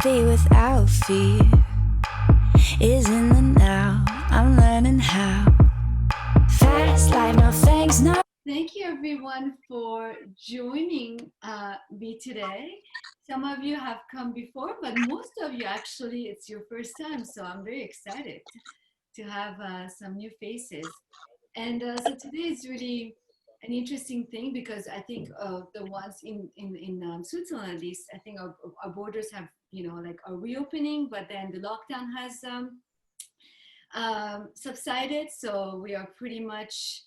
be without fear is in the now. I'm learning how. Fast life, no thanks, no. Thank you everyone for joining me today. Some of you have come before, but most of you actually, it's your first time. So I'm very excited to have some new faces. And so today is really an interesting thing because I think the ones in Switzerland, at least, I think our borders have, like are reopening, but then the lockdown has subsided. So we are pretty much,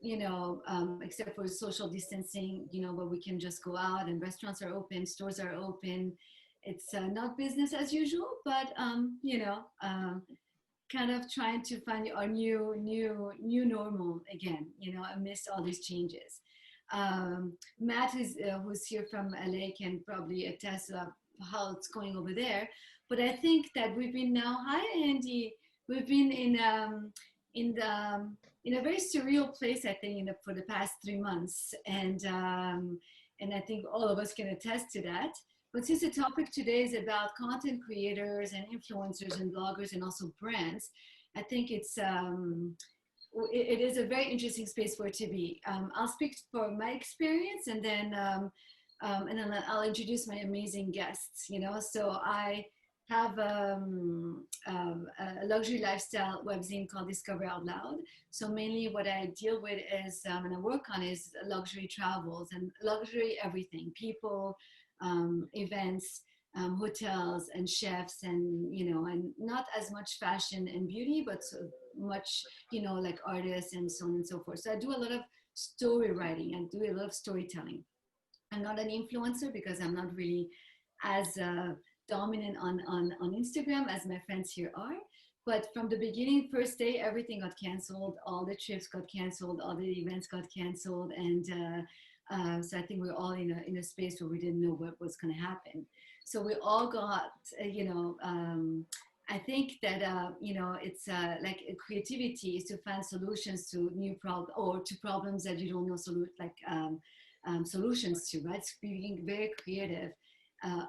except for social distancing, where we can just go out and restaurants are open, stores are open. It's not business as usual, but, kind of trying to find our new normal again, amidst all these changes. Matt, who's here from LA, can probably attest to how it's going over there. But I think that we've been now. Hi, Andy. We've been in the in a very surreal place, I think, for the past 3 months, and I think all of us can attest to that. But since the topic today is about content creators and influencers and bloggers and also brands, I think it is a very interesting space for it to be. I'll speak for my experience, and then I'll introduce my amazing guests. So I have a luxury lifestyle webzine called Discover Out Loud. So mainly what I deal with is, and I work on, is luxury travels and luxury everything, people, events, hotels and chefs, and and not as much fashion and beauty, but so much like artists and so on and so forth. So I do a lot of story writing and do a lot of storytelling. I'm not an influencer because I'm not really as dominant on Instagram as my friends here are. But from the beginning, first day, everything got canceled. All the trips got canceled. All the events got canceled. And so I think we're all in a space where we didn't know what was going to happen. So we all got, I think that, it's like creativity is to find solutions to new problems or to problems that you don't know solutions to, right? So being very creative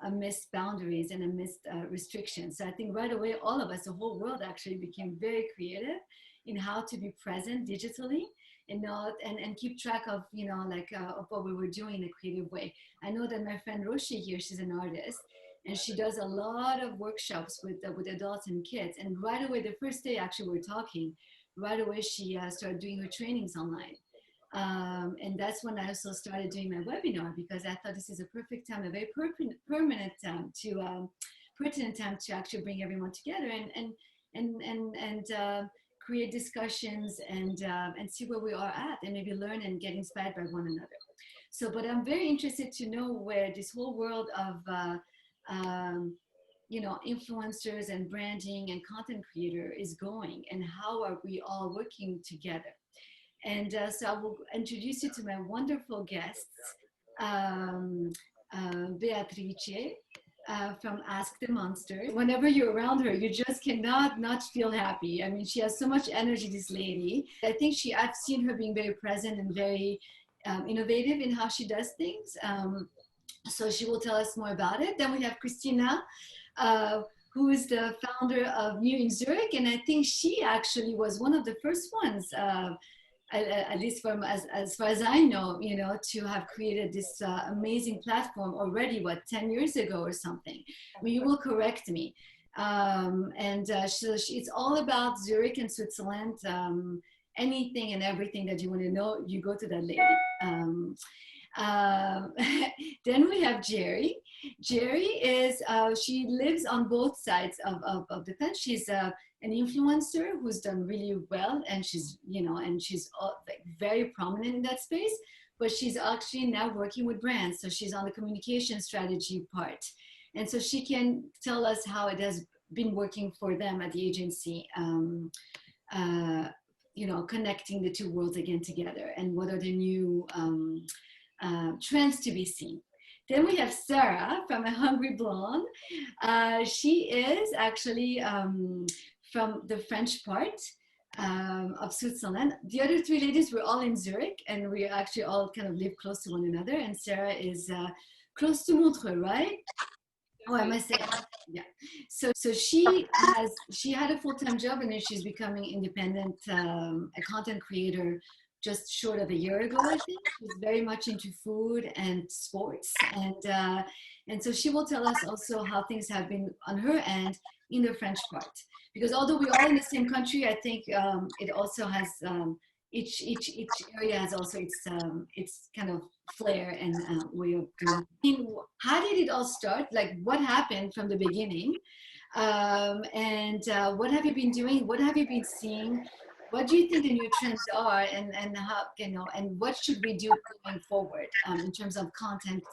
amidst boundaries and amidst restrictions. So I think right away, all of us, the whole world actually became very creative in how to be present digitally and not and keep track of of what we were doing in a creative way. I know that my friend Roshi here, she's an artist, and she does a lot of workshops with adults and kids. And right away, the first day actually we were talking, right away she started doing her trainings online. And that's when I also started doing my webinar, because I thought this is a perfect time, a very permanent time pertinent time to actually bring everyone together and create discussions and see where we are at, and maybe learn and get inspired by one another. So, but I'm very interested to know where this whole world of influencers and branding and content creator is going, and how are we all working together. And so I will introduce you to my wonderful guests, Beatrice from Ask the Monster. Whenever you're around her, you just cannot not feel happy. I mean, she has so much energy, this lady. I think I've seen her being very present and very innovative in how she does things. So she will tell us more about it. Then we have Christina, who is the founder of New in Zurich. And I think she actually was one of the first ones, at least from as far as I know, to have created this amazing platform already, 10 years ago or something. I mean, you will correct me. So it's all about Zurich and Switzerland. Anything and everything that you want to know, you go to that lady. Then we have Jerry. Jerry is, she lives on both sides of the fence. She's an influencer who's done really well, and she's, and she's very prominent in that space, but she's actually now working with brands. So she's on the communication strategy part. And so she can tell us how it has been working for them at the agency, connecting the two worlds again together, and what are the new trends to be seen. Then we have Sarah from A Hungry Blonde. She is actually from the French part of Switzerland. The other three ladies were all in Zurich, and we actually all kind of live close to one another. And Sarah is close to Montreux, right? Oh, I must say, yeah. So she had a full-time job, and then she's becoming independent, a content creator just short of a year ago, I think. She's very much into food and sports, and so she will tell us also how things have been on her end in the French part. Because although we're all in the same country, I think it also has each area has also its kind of flair and way of doing. I mean, how did it all start? Like, what happened from the beginning? And what have you been doing? What have you been seeing? What do you think the new trends are, and how, you know, and what should we do going forward in terms of content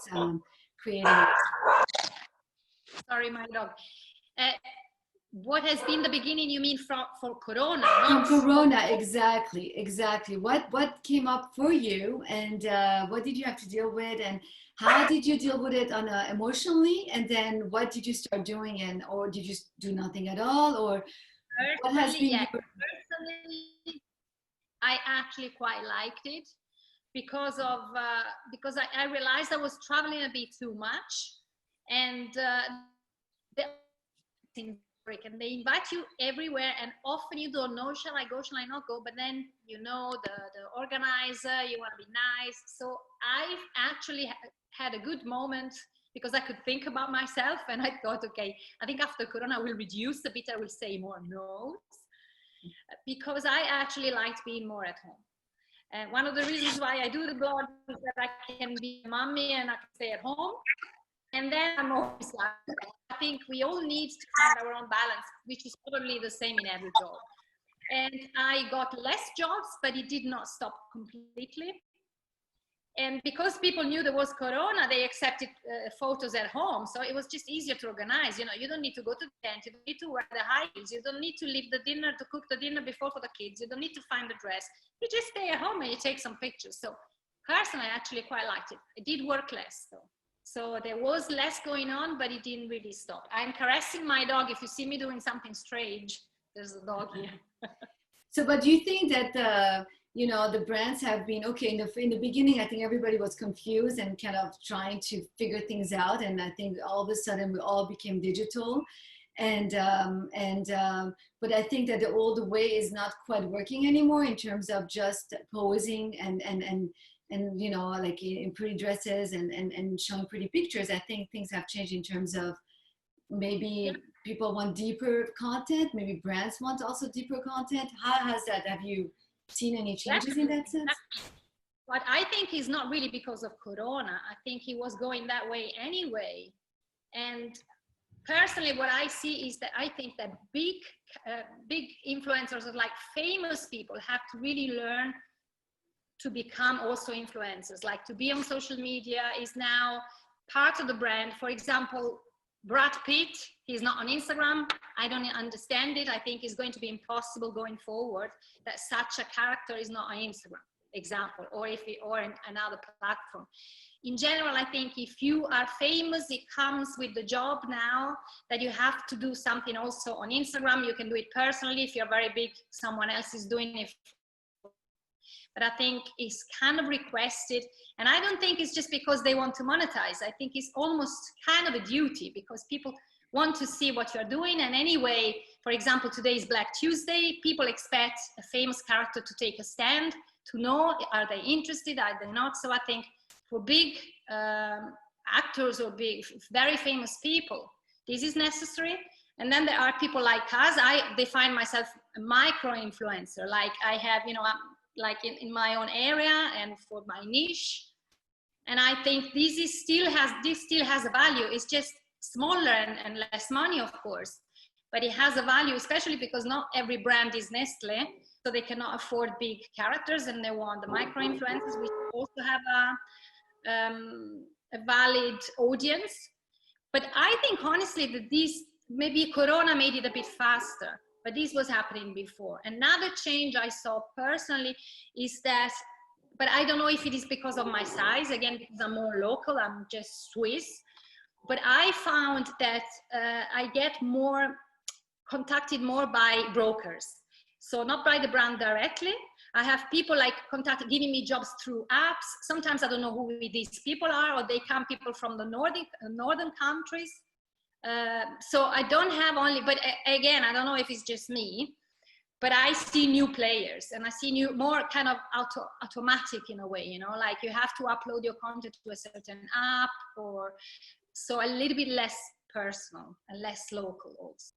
creating? Sorry, my dog. Uh, what has been the beginning, you mean, for Corona? From Corona, exactly. What came up for you, and what did you have to deal with, and how did you deal with it on emotionally, and then what did you start doing, and or did you do nothing at all, or what has been yeah, your... personally, I actually quite liked it because I realized I was traveling a bit too much, and the in Zurich, and they invite you everywhere, and often you don't know, shall I go, shall I not go, but then you know the organizer, you want to be nice. So I actually had a good moment because I could think about myself, and I thought, okay, I think after Corona I will reduce a bit, I will say more no's, because I actually liked being more at home. And one of the reasons why I do the blog is that I can be a mommy and I can stay at home. And then I'm always like, I think we all need to find our own balance, which is probably the same in every job. And I got less jobs, but it did not stop completely. And because people knew there was Corona, they accepted photos at home. So it was just easier to organize. You know, you don't need to go to the tent. You don't need to wear the high heels. You don't need to leave the dinner to cook the dinner before for the kids. You don't need to find the dress. You just stay at home and you take some pictures. So personally, I actually quite liked it. It did work less though. So there was less going on, but it didn't really stop. I'm caressing my dog. If you see me doing something strange, there's a dog here. So, but do you think that you know, the brands have been okay in the beginning? I think everybody was confused and kind of trying to figure things out, and I think all of a sudden we all became digital, and but I think that the old way is not quite working anymore in terms of just posing and you know, like in pretty dresses and showing pretty pictures. I think things have changed in terms of maybe people want deeper content, maybe brands want also deeper content. How has that, have you seen any changes in that sense? But I think it's not really because of Corona. I think he was going that way anyway. And personally, what I see is that I think that big influencers, or like famous people, have to really learn to become also influencers. Like, to be on social media is now part of the brand. For example, Brad Pitt, he's not on Instagram. I don't understand it. I think it's going to be impossible going forward that such a character is not on Instagram, example, or in another platform. In general, I think if you are famous, it comes with the job now that you have to do something also on Instagram. You can do it personally. If you're very big, someone else is doing it. But I think it's kind of requested. And I don't think it's just because they want to monetize. I think it's almost kind of a duty because people want to see what you're doing. And anyway, for example, today is Black Tuesday. People expect a famous character to take a stand, to know, are they interested, are they not? So I think for big actors or big, very famous people, this is necessary. And then there are people like us. I define myself a micro-influencer. Like I have, you know, like in my own area and for my niche. And I think this still has a value. It's just smaller and less money, of course, but it has a value, especially because not every brand is Nestle, so they cannot afford big characters, and they want the micro influencers, which also have a valid audience. But I think honestly that maybe Corona made it a bit faster, but this was happening before. Another change I saw personally is that, but I don't know if it is because of my size, again, because I'm more local, I'm just Swiss, but I found that I get contacted more by brokers. So not by the brand directly. I have people like giving me jobs through apps. Sometimes I don't know who these people are, or they come people from the northern countries. So I don't have only, but again, I don't know if it's just me, but I see new players and I see more kind of automatic in a way, you know, like you have to upload your content to a certain app, or so a little bit less personal and less local also.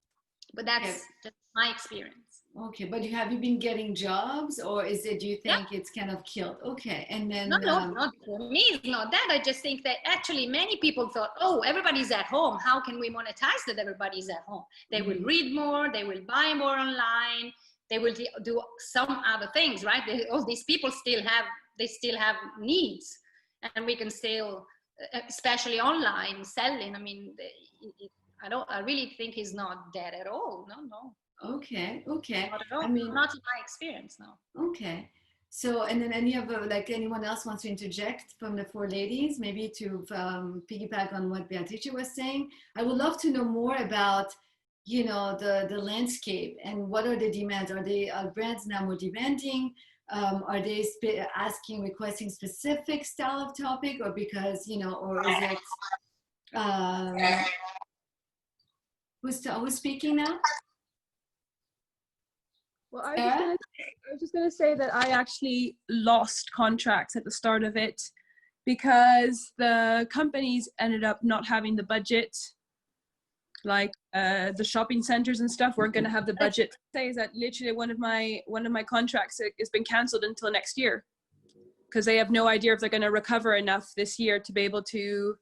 But that's just my experience. Okay, but have you been getting jobs, or is it, do you think it's kind of killed? Okay, and then no, not for me. It's not that. I just think that actually many people thought, oh, everybody's at home. How can we monetize that everybody's at home? They will read more. They will buy more online. They will do some other things, right? All these people still have needs, and we can still, especially online selling. I mean, I really think it's not dead at all. No. Okay. Not at all. I mean, not in my experience, no. Okay. So, and then any of like anyone else wants to interject from the four ladies, maybe to piggyback on what Beatrice was saying. I would love to know more about, you know, the landscape and what are the demands. Are brands now more demanding? Are they requesting specific style of topic, or because, you know, or is it who's speaking now? Well, I was just gonna say that I actually lost contracts at the start of it because the companies ended up not having the budget. Like the shopping centers and stuff weren't gonna have the budget. Say is that literally one of my contracts has been cancelled until next year because they have no idea if they're gonna recover enough this year to be able to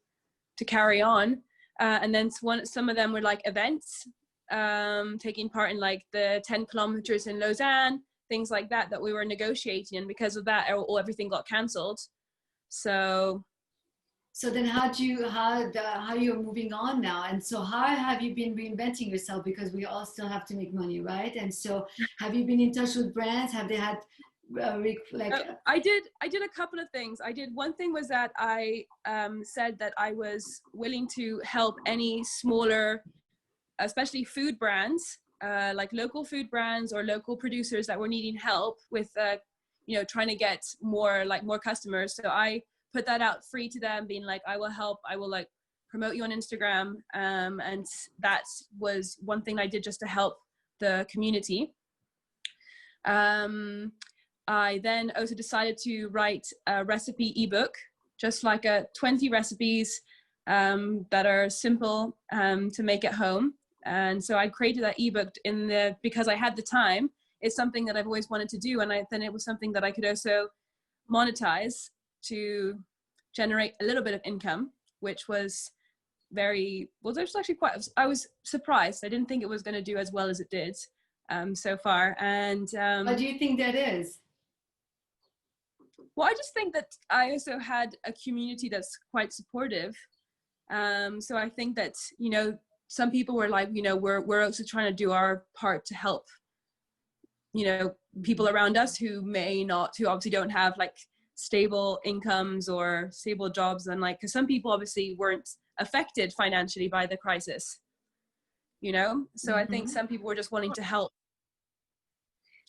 carry on. And then some of them were like events. Taking part in like the 10 kilometers in Lausanne, things like that we were negotiating, and because of that everything got cancelled. So then how you're moving on now, and so how have you been reinventing yourself, because we all still have to make money, right? And so have you been in touch with brands? Have they had I did a couple of things. One thing was that I said that I was willing to help any smaller, especially food brands, like local food brands or local producers that were needing help with, you know, trying to get more customers. So I put that out free to them, being like, I will help. I will like promote you on Instagram. And that was one thing I did just to help the community. I then also decided to write a recipe ebook, just like 20 recipes that are simple to make at home. And so I created that ebook because I had the time. It's something that I've always wanted to do, and then it was something that I could also monetize to generate a little bit of income, which was there's actually I was surprised. I didn't think it was going to do as well as it did so far. And what do you think that is? Well, I just think that I also had a community that's quite supportive. So I think that, you know, some people were like, you know, we're also trying to do our part to help, you know, people around us who obviously don't have like stable incomes or stable jobs, and like, because some people obviously weren't affected financially by the crisis, you know. So I think some people were just wanting to help.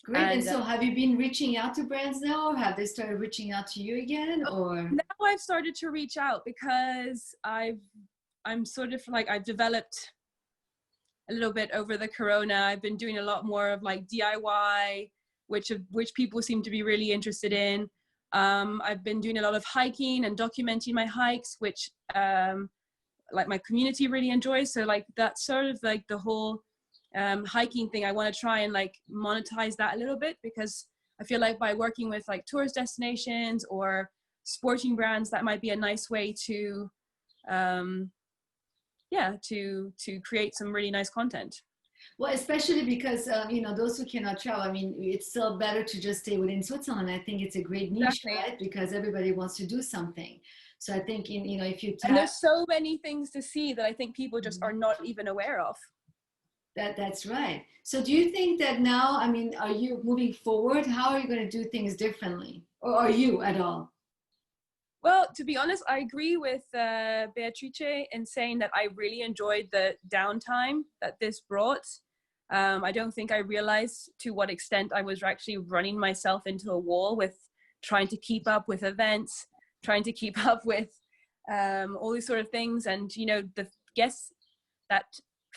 Great. And so have you been reaching out to brands now, or have they started reaching out to you again? Or now I've started to reach out because I'm sort of like, I've developed a little bit over the corona. I've been doing a lot more of like DIY, which people seem to be really interested in. I've been doing a lot of hiking and documenting my hikes, which like my community really enjoys. So like that's sort of like the whole hiking thing. I want to try and like monetize that a little bit, because I feel like by working with like tourist destinations or sporting brands, that might be a nice way to to create some really nice content. Well, especially because you know, those who cannot travel, I mean, it's still better to just stay within Switzerland. I think it's a great niche, exactly. Right? Because everybody wants to do something. So I think, you know, if you and there's so many things to see that I think people just are not even aware of. That's right. So do you think that now, I mean, are you moving forward? How are you going to do things differently? Or are you at all? Well, to be honest, I agree with Beatrice in saying that I really enjoyed the downtime that this brought. I don't think I realized to what extent I was actually running myself into a wall with trying to keep up with events, trying to keep up with all these sort of things. And, you know, the guests, that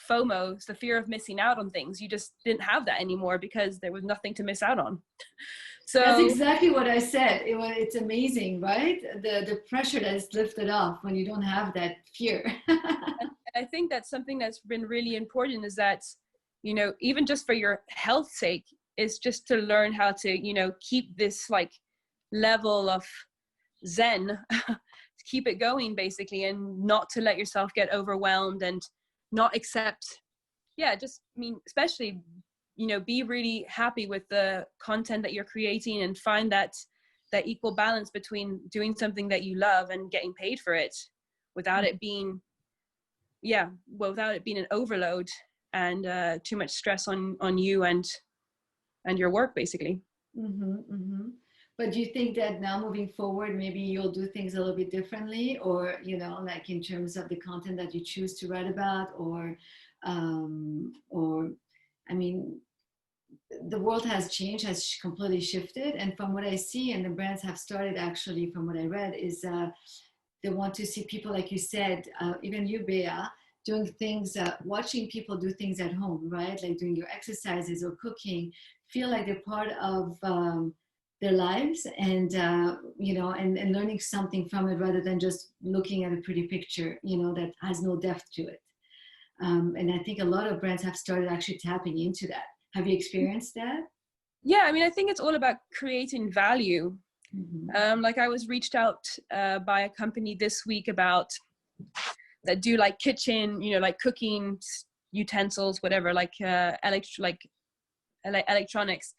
FOMO, the fear of missing out on things. You just didn't have that anymore because there was nothing to miss out on. So that's exactly what I said. It's amazing, right? The pressure that is lifted off when you don't have that fear. I think that's something that's been really important, is that, you know, even just for your health sake, is just to learn how to, you know, keep this like level of zen, keep it going basically, and not to let yourself get overwhelmed, and not accept, just, I mean, especially, you know, be really happy with the content that you're creating, and find that equal balance between doing something that you love and getting paid for it, without it being without it being an overload and too much stress on you and your work basically. But do you think that now moving forward, maybe you'll do things a little bit differently, or, you know, like in terms of the content that you choose to write about, or I mean, the world has changed, has completely shifted. And from what I see, and the brands have started, actually, from what I read, is they want to see people, like you said, even you, Bea, doing things, watching people do things at home, right? Like doing your exercises or cooking, feel like they're part of their lives, and you know, and learning something from it, rather than just looking at a pretty picture, you know, that has no depth to it. And I think a lot of brands have started actually tapping into that. Have you experienced that? Yeah, I mean, I think it's all about creating value. Like I was reached out by a company this week about that do like kitchen, you know, like cooking utensils, whatever, like electronics.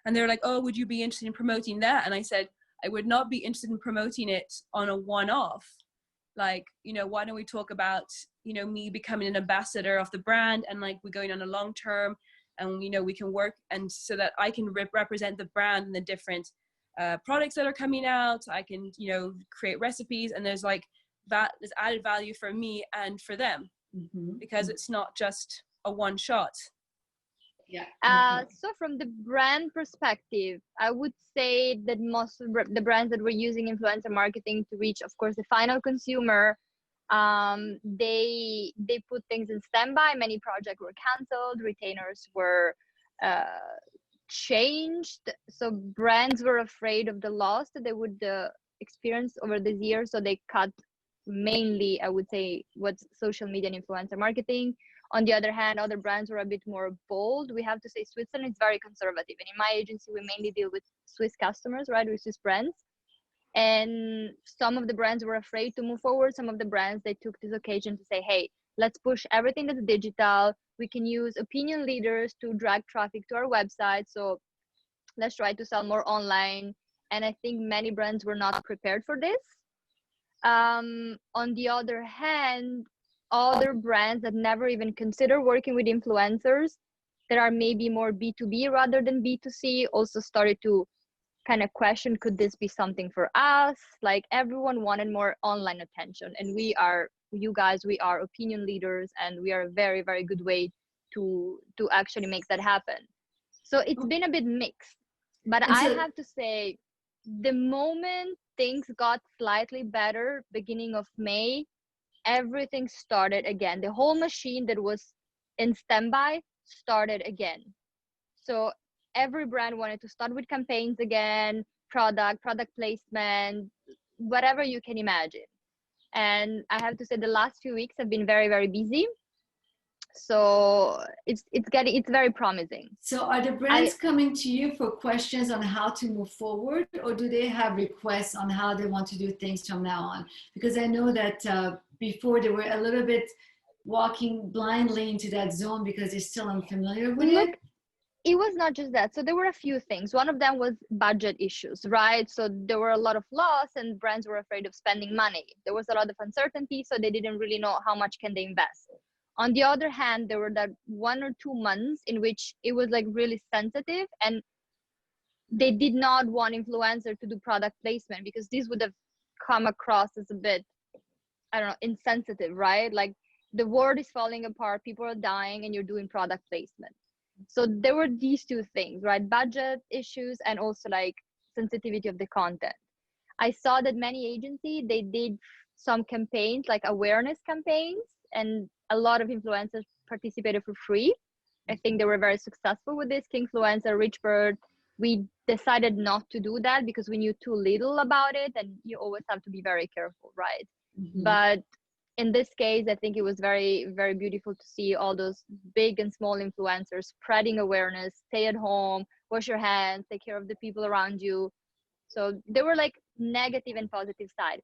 And they're like, oh, would you be interested in promoting that? And I said, I would not be interested in promoting it on a one-off. Like, you know, why don't we talk about, you know, me becoming an ambassador of the brand, and like we're going on a long term, and, you know, we can work, and so that I can represent the brand and the different products that are coming out. I can, you know, create recipes, and there's like that, there's added value for me and for them, because it's not just a one shot. Yeah. So from the brand perspective, I would say that most of the brands that were using influencer marketing to reach, of course, the final consumer, they put things in standby. Many projects were canceled, retainers were changed. So brands were afraid of the loss that they would experience over this year. So they cut mainly, I would say, what's social media and influencer marketing. On the other hand, other brands were a bit more bold. We have to say Switzerland is very conservative. And in my agency, we mainly deal with Swiss customers, right, with Swiss brands. And some of the brands were afraid to move forward. Some of the brands, they took this occasion to say, hey, let's push everything that's digital. We can use opinion leaders to drag traffic to our website. So let's try to sell more online. And I think many brands were not prepared for this. On the other hand, other brands that never even consider working with influencers, that are maybe more B2B rather than B2C, also started to kind of question, could this be something for us? Like everyone wanted more online attention, and we are opinion leaders, and we are a very, very good way to actually make that happen. So it's been a bit mixed, but I have to say, the moment things got slightly better, beginning of May, everything started again. The whole machine that was in standby started again. So every brand wanted to start with campaigns again, product placement, whatever you can imagine. And I have to say the last few weeks have been very, very busy. So it's very promising. So are the brands coming to you for questions on how to move forward, or do they have requests on how they want to do things from now on? Because I know that before they were a little bit walking blindly into that zone because they're still unfamiliar with it. It was not just that. So there were a few things. One of them was budget issues, right? So there were a lot of loss, and brands were afraid of spending money. There was a lot of uncertainty, so they didn't really know how much can they invest. On the other hand, there were that 1 or 2 months in which it was like really sensitive, and they did not want influencers to do product placement, because this would have come across as a bit, I don't know, insensitive, right? Like the world is falling apart, people are dying, and you're doing product placement. So there were these two things, right? Budget issues, and also like sensitivity of the content. I saw that many agencies, they did some campaigns, like awareness campaigns, and a lot of influencers participated for free. I think they were very successful with this. Influencer, Rich Bird. We decided not to do that because we knew too little about it, and you always have to be very careful, right? Mhm. But in this case, I think it was very, very beautiful to see all those big and small influencers spreading awareness, stay at home, wash your hands, take care of the people around you. So there were like negative and positive side.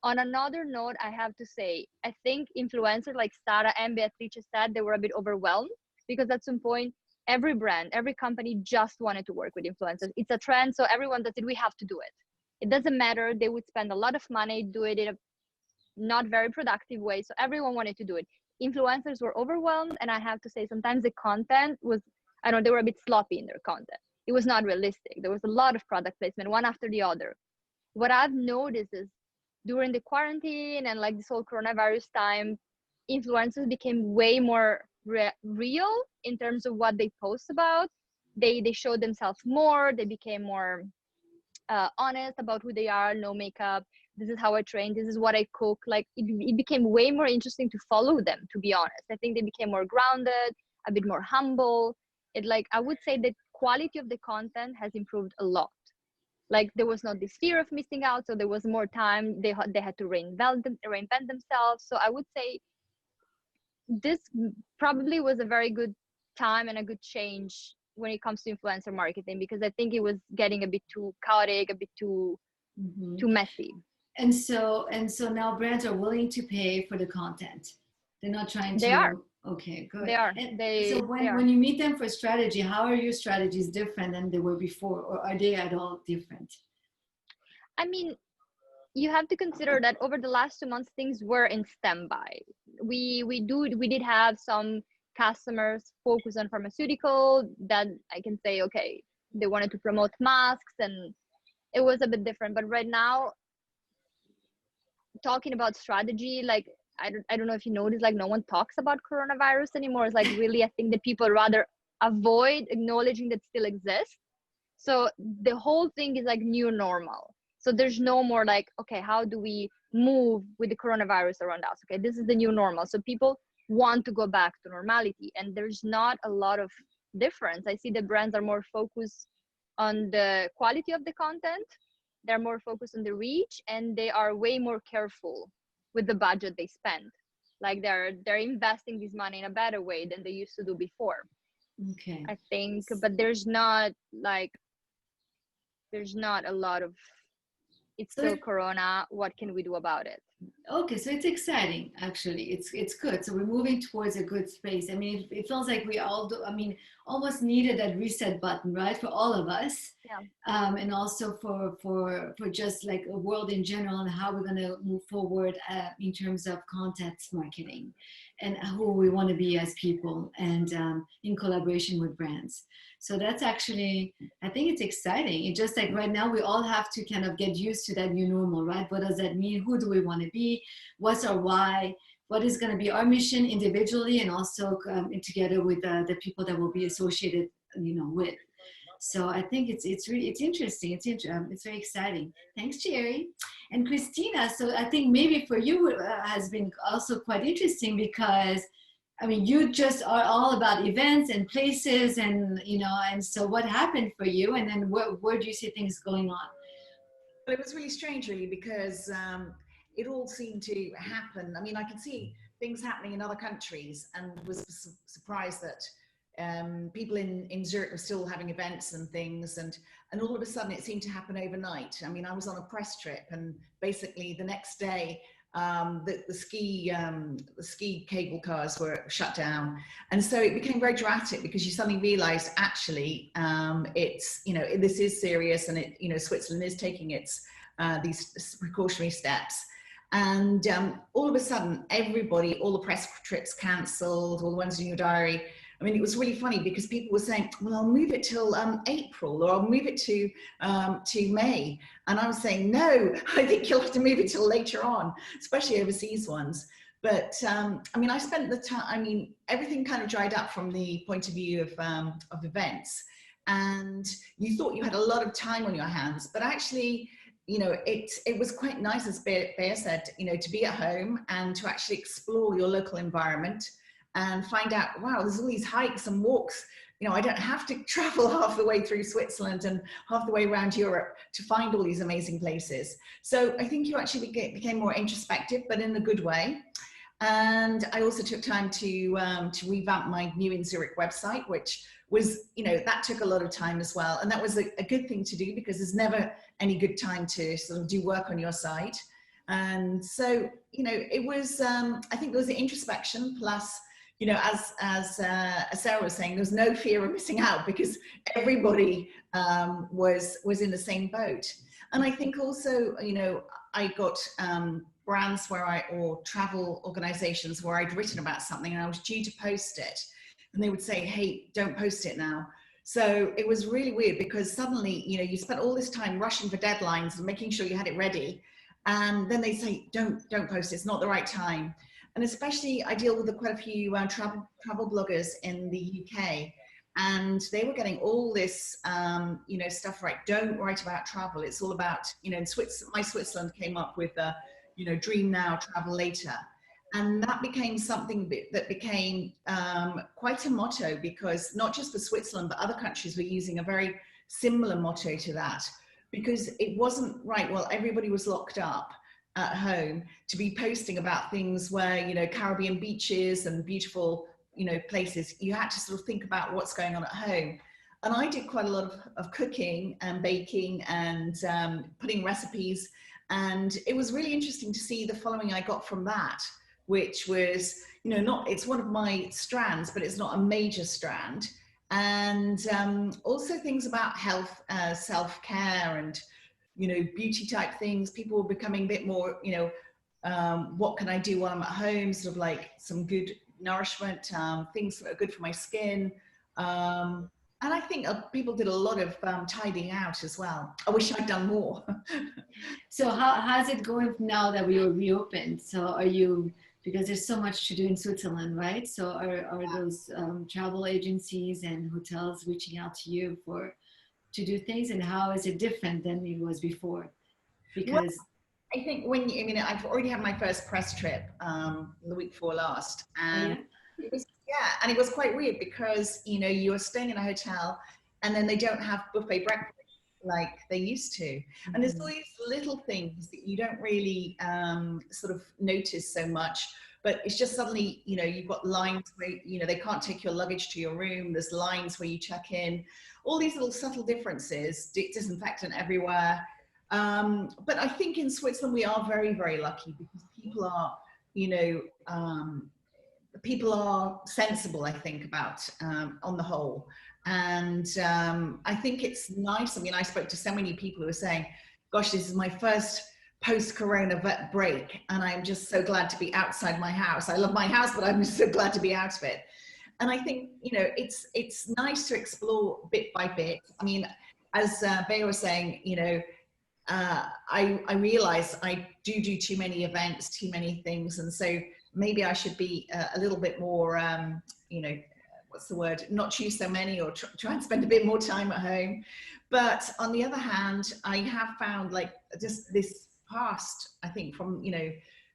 On another note, I have to say, I think influencers like Sara and Beatrice said they were a bit overwhelmed because at some point, every brand, every company just wanted to work with influencers. It's a trend, so everyone does it. We have to do it. It doesn't matter. They would spend a lot of money, do it in a not very productive way. So everyone wanted to do it. Influencers were overwhelmed, and I have to say, sometimes the content was, I don't know, they were a bit sloppy in their content. It was not realistic. There was a lot of product placement, one after the other. What I've noticed is during the quarantine and like this whole coronavirus time, influencers became way more real in terms of what they post about. They showed themselves more. They became more honest about who they are. No makeup. This is how I train. This is what I cook. Like it became way more interesting to follow them, to be honest. I think they became more grounded, a bit more humble. It like, I would say the quality of the content has improved a lot. Like there was not this fear of missing out, so there was more time. They had to reinvent themselves. So I would say this probably was a very good time and a good change when it comes to influencer marketing, because I think it was getting a bit too chaotic, a bit too messy. And so now brands are willing to pay for the content. They're not trying to. They are. Okay, good. They are. So when you meet them for strategy, how are your strategies different than they were before, or are they at all different? I mean, you have to consider that over the last 2 months, things were in standby. We did have some customers focus on pharmaceutical that I can say, okay, they wanted to promote masks and it was a bit different. But right now, talking about strategy, like I don't know if you noticed, like no one talks about coronavirus anymore. It's like really, I think that people rather avoid acknowledging that still exists. So the whole thing is like new normal. So there's no more like, okay, how do we move with the coronavirus around us? Okay, this is the new normal. So people want to go back to normality, and there's not a lot of difference. I see the brands are more focused on the quality of the content. They're more focused on the reach, and they are way more careful with the budget they spend. Like they're investing this money in a better way than they used to do before. Okay. I think, but there's not a lot of, it's still corona, what can we do about it? Okay, so it's exciting, actually. It's good. So we're moving towards a good space. I mean, it feels like we all do, I mean, almost needed that reset button, right? For all of us. Yeah. And also for just like a world in general and how we're going to move forward in terms of content marketing and who we want to be as people and in collaboration with brands. So that's actually, I think it's exciting. It's just like right now we all have to kind of get used to that new normal, right? What does that mean? Who do we want to be? What's our why? What is going to be our mission individually and also together with the people that will be associated, with. So I think it's interesting. It's very exciting. Thanks, Jerry. And Christina, so I think maybe for you has been also quite interesting because I mean, you just are all about events and places and, and so what happened for you and then where do you see things going on? Well, it was really strange really because it all seemed to happen. I mean, I can see things happening in other countries and was surprised that people in Zurich were still having events and things and all of a sudden it seemed to happen overnight. I mean, I was on a press trip and basically the next day the ski cable cars were shut down, and so it became very dramatic because you suddenly realized actually it's this is serious and it Switzerland is taking its these precautionary steps, and all of a sudden everybody, all the press trips cancelled, all the ones in your diary. I mean, it was really funny because people were saying, well, I'll move it till April or I'll move it to May. And I was saying, no, I think you'll have to move it till later on, especially overseas ones. But I mean, I spent the time, I mean, everything kind of dried up from the point of view of events. And you thought you had a lot of time on your hands, but actually you know, it was quite nice, as Bear said, you know, to be at home and to actually explore your local environment and find out, wow, there's all these hikes and walks. You know, I don't have to travel half the way through Switzerland and half the way around Europe to find all these amazing places. So I think you actually became more introspective, but in a good way. And I also took time to revamp my New in Zurich website, which was, you know, that took a lot of time as well. And that was a good thing to do, because there's never any good time to sort of do work on your site. And so, you know, it was, I think there was the introspection plus, you know, as Sarah was saying, there was no fear of missing out, because everybody was in the same boat. And I think also, you know, I got brands or travel organizations where I'd written about something and I was due to post it, and they would say, hey, don't post it now. So it was really weird, because suddenly, you know, you spent all this time rushing for deadlines and making sure you had it ready, and then they say, don't post it, it's not the right time. And especially I deal with quite a few travel bloggers in the UK, and they were getting all this, you know, stuff, right? Don't write about travel. It's all about, you know, in My Switzerland came up with, you know, dream now, travel later. And that became something that became quite a motto, because not just for Switzerland, but other countries were using a very similar motto to that, because it wasn't right. Well, everybody was locked up at home to be posting about things where, you know, Caribbean beaches and beautiful, you know, places. You had to sort of think about what's going on at home. And I did quite a lot of cooking and baking and putting recipes. And it was really interesting to see the following I got from that, which was, you know, it's one of my strands, but it's not a major strand. And also things about health, self-care and, you know, beauty type things. People were becoming a bit more, you know, what can I do while I'm at home? Sort of like some good nourishment, things that are good for my skin. And I think people did a lot of tidying out as well. I wish I'd done more. So how's it going now that we were reopened? So are you, because there's so much to do in Switzerland, right? So are those travel agencies and hotels reaching out to you to do things, and how is it different than it was before? Because well, I think I've already had my first press trip the week before last, and and it was quite weird, because, you know, you're staying in a hotel and then they don't have buffet breakfast like they used to. And there's all these little things that you don't really sort of notice so much, but it's just suddenly, you know, you've got lines where, you know, they can't take your luggage to your room. There's lines where you check in, all these little subtle differences, disinfectant everywhere. But I think in Switzerland, we are very, very lucky, because people are, you know, people are sensible, I think, about on the whole. And I think it's nice. I mean, I spoke to so many people who were saying, gosh, this is my first post-corona break, and I'm just so glad to be outside my house. I love my house, but I'm just so glad to be out of it. And I think, you know, it's nice to explore bit by bit. I mean, as Bea was saying, you know, I realize I do too many events, too many things. And so maybe I should be a little bit more, you know, what's the word? Not choose so many, or try and spend a bit more time at home. But on the other hand, I have found, like, just this past, I think from, you know,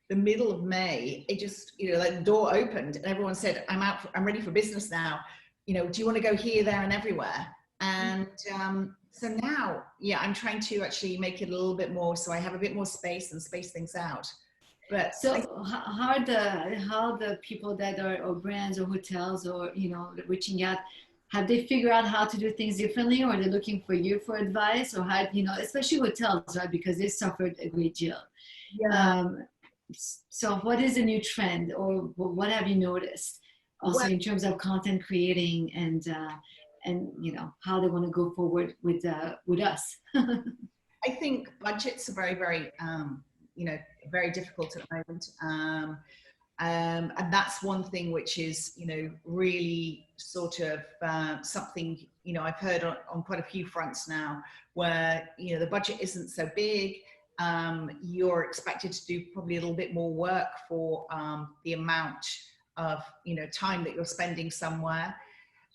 the middle of May, it just, you know, like the door opened and everyone said, I'm ready for business now. You know, do you want to go here, there and everywhere? And so now, yeah, I'm trying to actually make it a little bit more, so I have a bit more space and space things out. But so how the people that are, or brands or hotels, or, you know, reaching out, have they figured out how to do things differently, or are they looking for you for advice, or how, you know, especially hotels, right, because they suffered a great deal. yeah. So what is the new trend, or what have you noticed also in terms of content creating and you know, how they want to go forward with us? I think budgets are very, very, you know, very difficult at the moment. And that's one thing which is, you know, really sort of something, you know, I've heard on quite a few fronts now, where, you know, the budget isn't so big. You're expected to do probably a little bit more work for the amount of, you know, time that you're spending somewhere.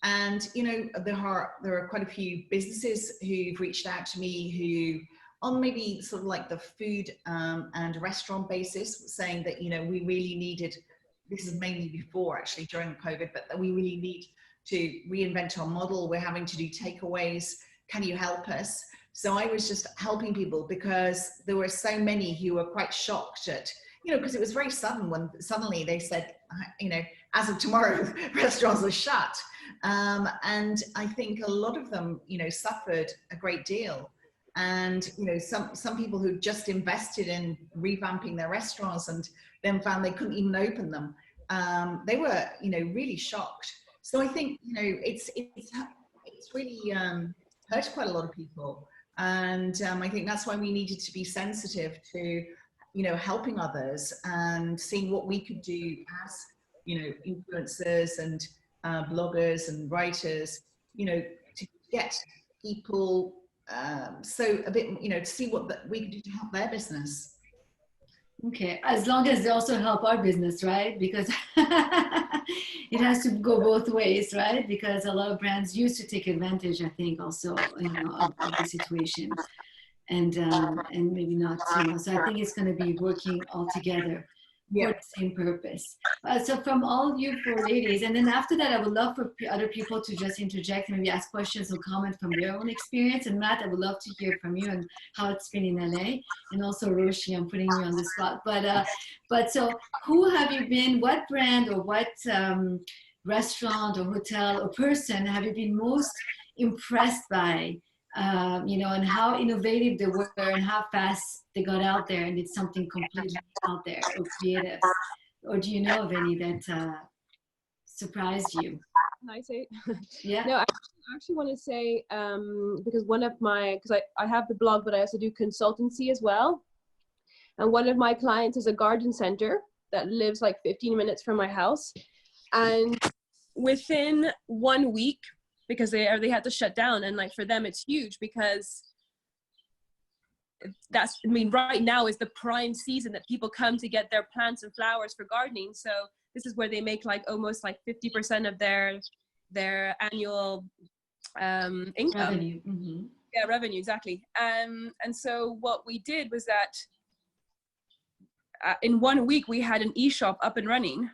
And, you know, there are quite a few businesses who've reached out to me who on maybe sort of like the food and restaurant basis, saying that, you know, we really needed, this is mainly before actually during COVID, but that we really need to reinvent our model. We're having to do takeaways. Can you help us? So I was just helping people because there were so many who were quite shocked at, you know, because it was very sudden when suddenly they said, you know, as of tomorrow, restaurants are shut. And I think a lot of them, you know, suffered a great deal. And, you know, some people who just invested in revamping their restaurants and then found they couldn't even open them. They were, you know, really shocked. So I think, you know, it's really hurt quite a lot of people. And I think that's why we needed to be sensitive to, you know, helping others and seeing what we could do as, you know, influencers and bloggers and writers, you know, to get people so a bit, you know, to see what we could do to help their business. Okay, as long as they also help our business, right? Because it has to go both ways, right? Because a lot of brands used to take advantage, I think, also, you know, of the situation, and maybe not, you know. So I think it's going to be working all together for the same purpose. So from all you four ladies, and then after that, I would love for other people to just interject and maybe ask questions or comment from their own experience. And Matt, I would love to hear from you and how it's been in LA. And also Roshi, I'm putting you on the spot. But so who have you been, what brand or what restaurant or hotel or person have you been most impressed by? You know, and how innovative they were and how fast they got out there and did something completely out there or creative. Or do you know of any that surprised you? Can I say? Yeah. No, I actually want to say, because one of my, because I have the blog, but I also do consultancy as well. And one of my clients is a garden center that lives like 15 minutes from my house. And within 1 week, because they had to shut down, and like for them it's huge because that's, I mean, right now is the prime season that people come to get their plants and flowers for gardening. So this is where they make like almost like 50% of their annual income. Revenue. Mm-hmm. Yeah, revenue, exactly. And so what we did was that in 1 week we had an e-shop up and running,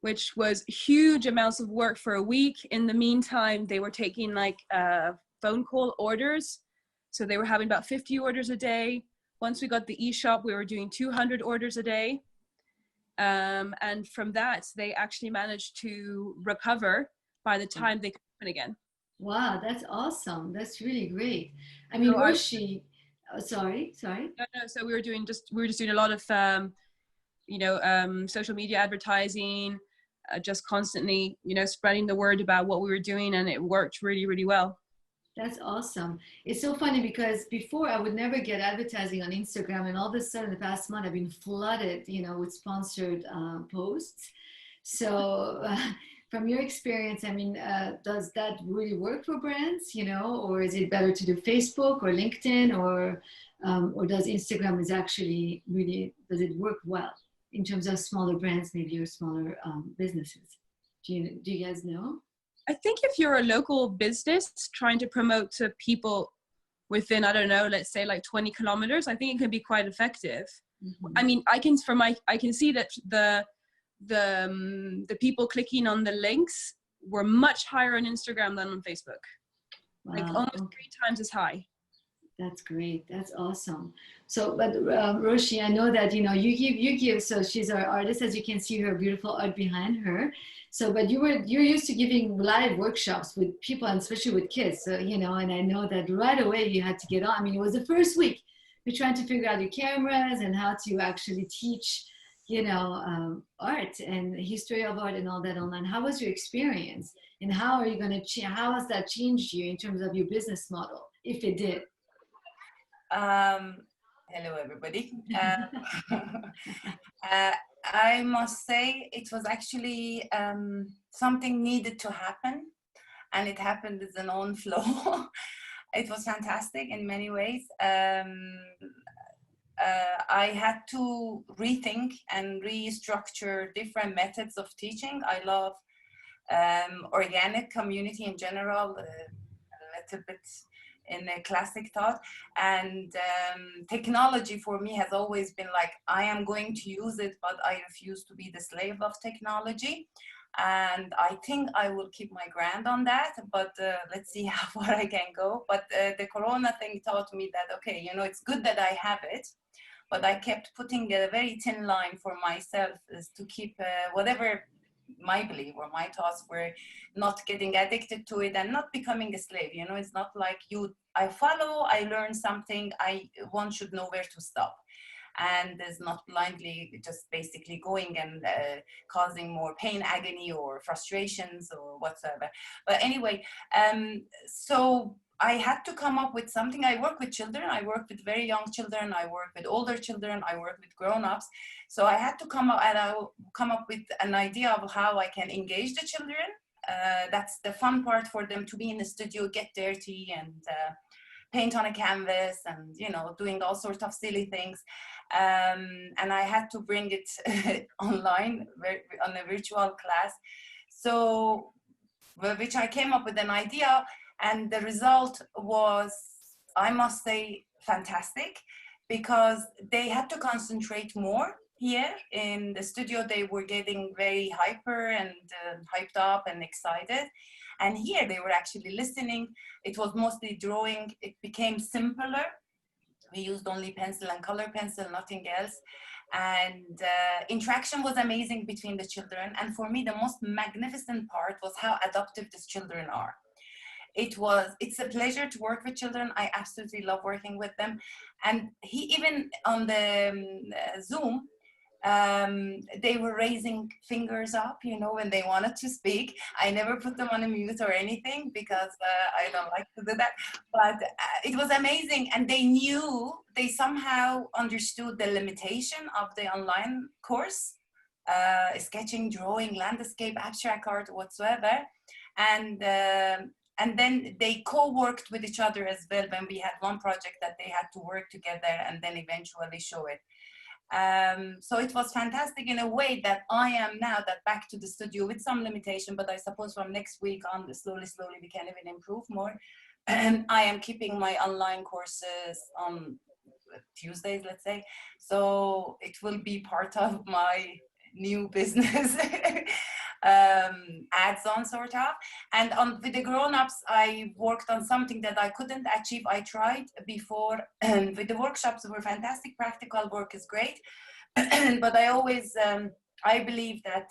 which was huge amounts of work for a week. In the meantime, they were taking like phone call orders. So they were having about 50 orders a day. Once we got the e-shop, we were doing 200 orders a day. And from that, they actually managed to recover by the time they could open again. Wow, that's awesome. That's really great. I mean, Roshi, sorry. No, so we were just doing a lot of, social media advertising, just constantly, you know, spreading the word about what we were doing, and it worked really, really well. That's awesome. It's so funny because before I would never get advertising on Instagram, and all of a sudden the past month I've been flooded, you know, with sponsored posts. So from your experience, I mean, does that really work for brands, you know, or is it better to do Facebook or LinkedIn, or does Instagram is actually really, does it work well in terms of smaller brands, maybe, or smaller businesses? Do you guys know? I think if you're a local business trying to promote to people within, I don't know, let's say like 20 kilometers, I think it can be quite effective. Mm-hmm. I mean, I can see that the people clicking on the links were much higher on Instagram than on Facebook. Wow. Like almost 3 times as high. That's great. That's awesome. So, but Roshi, I know that, you know, you give, so she's our artist, as you can see her beautiful art behind her. So, but you're used to giving live workshops with people, and especially with kids. So, you know, and I know that right away you had to get on. I mean, it was the first week. You're trying to figure out your cameras and how to actually teach, you know, art and history of art and all that online. How was your experience? And how are you going to how has that changed you in terms of your business model, if it did? Hello, everybody. I must say it was actually something needed to happen, and it happened as an own flow. It was fantastic in many ways. I had to rethink and restructure different methods of teaching. I love organic community in general, a little bit in a classic thought. And technology for me has always been like, I am going to use it, but I refuse to be the slave of technology. And I think I will keep my ground on that, but let's see how far I can go. But the Corona thing taught me that, okay, you know, it's good that I have it, but I kept putting a very thin line for myself, is to keep whatever my belief or my thoughts were, not getting addicted to it and not becoming a slave. You know, it's not like I follow, I learn something, one should know where to stop. And is not blindly just basically going and causing more pain, agony, or frustrations or whatsoever. But anyway, so I had to come up with something. I work with children, I work with very young children, I work with older children, I work with grown-ups. So I had to come up with an idea of how I can engage the children. That's the fun part for them, to be in the studio, get dirty and paint on a canvas and, you know, doing all sorts of silly things. And I had to bring it online on a virtual class. So, which I came up with an idea, and the result was, I must say, fantastic, because they had to concentrate more here in the studio. They were getting very hyper and hyped up and excited. And here they were actually listening. It was mostly drawing. It became simpler. We used only pencil and color pencil, nothing else. And interaction was amazing between the children. And for me, the most magnificent part was how adaptive these children are. It's a pleasure to work with children. I absolutely love working with them. And even on the Zoom, they were raising fingers up, you know, when they wanted to speak. I never put them on a mute or anything, because I don't like to do that. But it was amazing, and they somehow understood the limitation of the online course, sketching, drawing, landscape, abstract art, whatsoever. And then they co-worked with each other as well, when we had one project that they had to work together and then eventually show it. So it was fantastic in a way that I am now back to the studio with some limitation, but I suppose from next week on, slowly we can even improve more. I am keeping my online courses on Tuesdays, let's say. So it will be part of my new business. Adds on, sort of. And with the grown-ups, I worked on something that I couldn't achieve. I tried before, and with the workshops were fantastic. Practical work is great. But I always I believe that